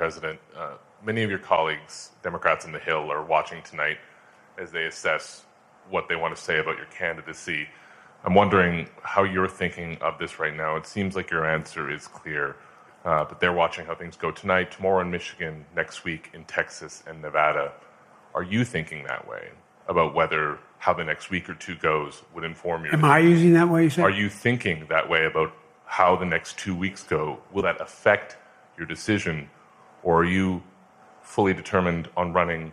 President. Many of your colleagues, Democrats on the Hill, are watching tonight as they assess what they want to say about your candidacy. I'm wondering how you're thinking of this right now. It seems like your answer is clear, but they're watching how things go tonight, tomorrow in Michigan, next week in Texas and Nevada. Are you thinking that way about whether how the next week or two goes would inform your... Am I using that way, you said? Are you thinking that way about how the next 2 weeks go? Will that affect your decision, or are you fully determined on running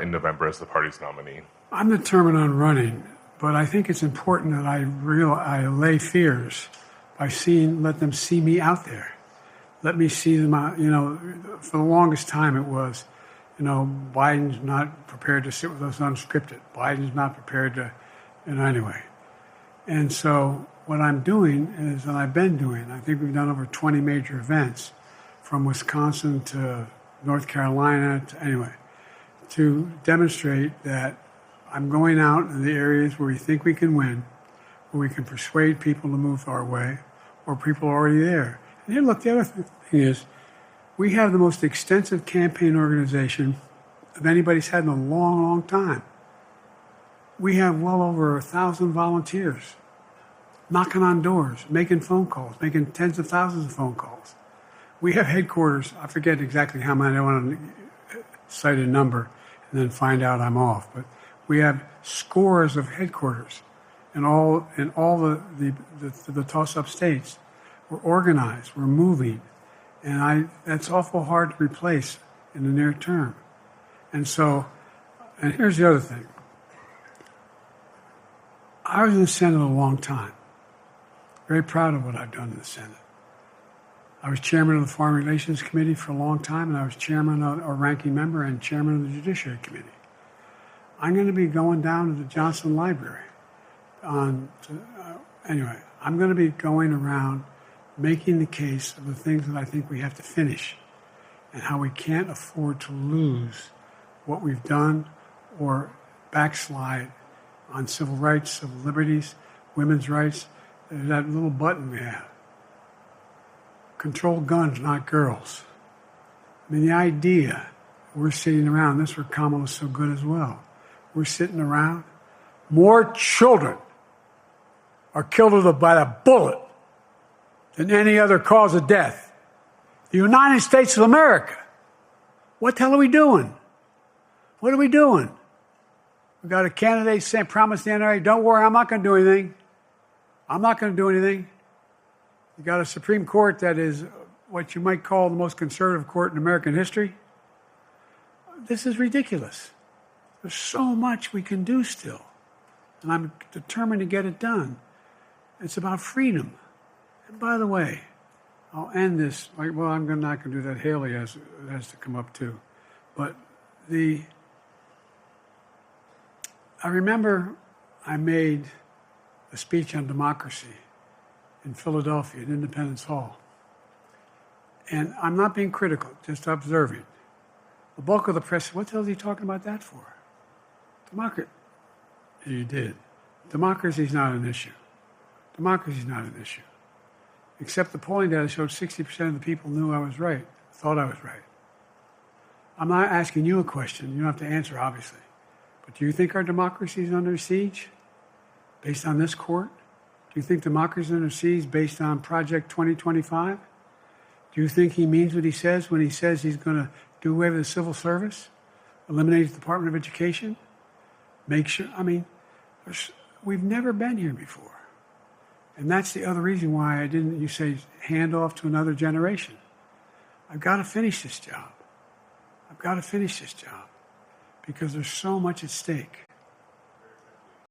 in November as the party's nominee? I'm determined on running, but I think it's important that I allay fears by let them see me out there. Let me see them out. For the longest time it was, Biden's not prepared to sit with us unscripted. Biden's not prepared to, anyway. And so what I'm doing is, and I've been doing, I think we've done over 20 major events from Wisconsin to North Carolina to demonstrate that I'm going out in the areas where we think we can win, where we can persuade people to move our way, or people are already there. And here, look, the other thing is, we have the most extensive campaign organization of anybody's had in a long, long time. We have well over 1,000 volunteers knocking on doors, making phone calls, making tens of thousands of phone calls. We have headquarters, I forget exactly how many, I don't want to cite a number and then find out I'm off, but we have scores of headquarters in all the toss-up states. We're organized, we're moving, and that's awful hard to replace in the near term. And here's the other thing. I was in the Senate a long time. Very proud of what I've done in the Senate. I was chairman of the Foreign Relations Committee for a long time, and I was chairman or ranking member and chairman of the Judiciary Committee. I'm going to be going down to the Johnson Library. I'm going to be going around making the case of the things that I think we have to finish and how we can't afford to lose what we've done or backslide on civil rights, civil liberties, women's rights. There's that little button we have. Control guns, not girls. I mean, the idea, we're sitting around, this is where Kamala's so good as well. We're sitting around. More children are killed by a bullet than any other cause of death. The United States of America. What the hell are we doing? What are we doing? We got a candidate saying, promise the NRA, don't worry, I'm not going to do anything. I'm not going to do anything. You got a Supreme Court that is what you might call the most conservative court in American history. This is ridiculous. There's so much we can do still. And I'm determined to get it done. It's about freedom. And by the way, I'll end this, I'm not going to do that. Haley has to come up too. But I remember I made a speech on democracy in Philadelphia at Independence Hall. And I'm not being critical, just observing. The bulk of the press said, what the hell is he talking about that for? Democracy. You did. Democracy is not an issue. Democracy is not an issue. Except the polling data showed 60% of the people knew I was right, thought I was right. I'm not asking you a question. You don't have to answer, obviously. But do you think our democracy is under siege based on this court? Do you think democracy is under siege based on Project 2025? Do you think he means what he says when he says he's going to do away with the civil service, eliminate the Department of Education, make sure, we've never been here before. And that's the other reason why you say, hand off to another generation. I've got to finish this job. I've got to finish this job because there's so much at stake.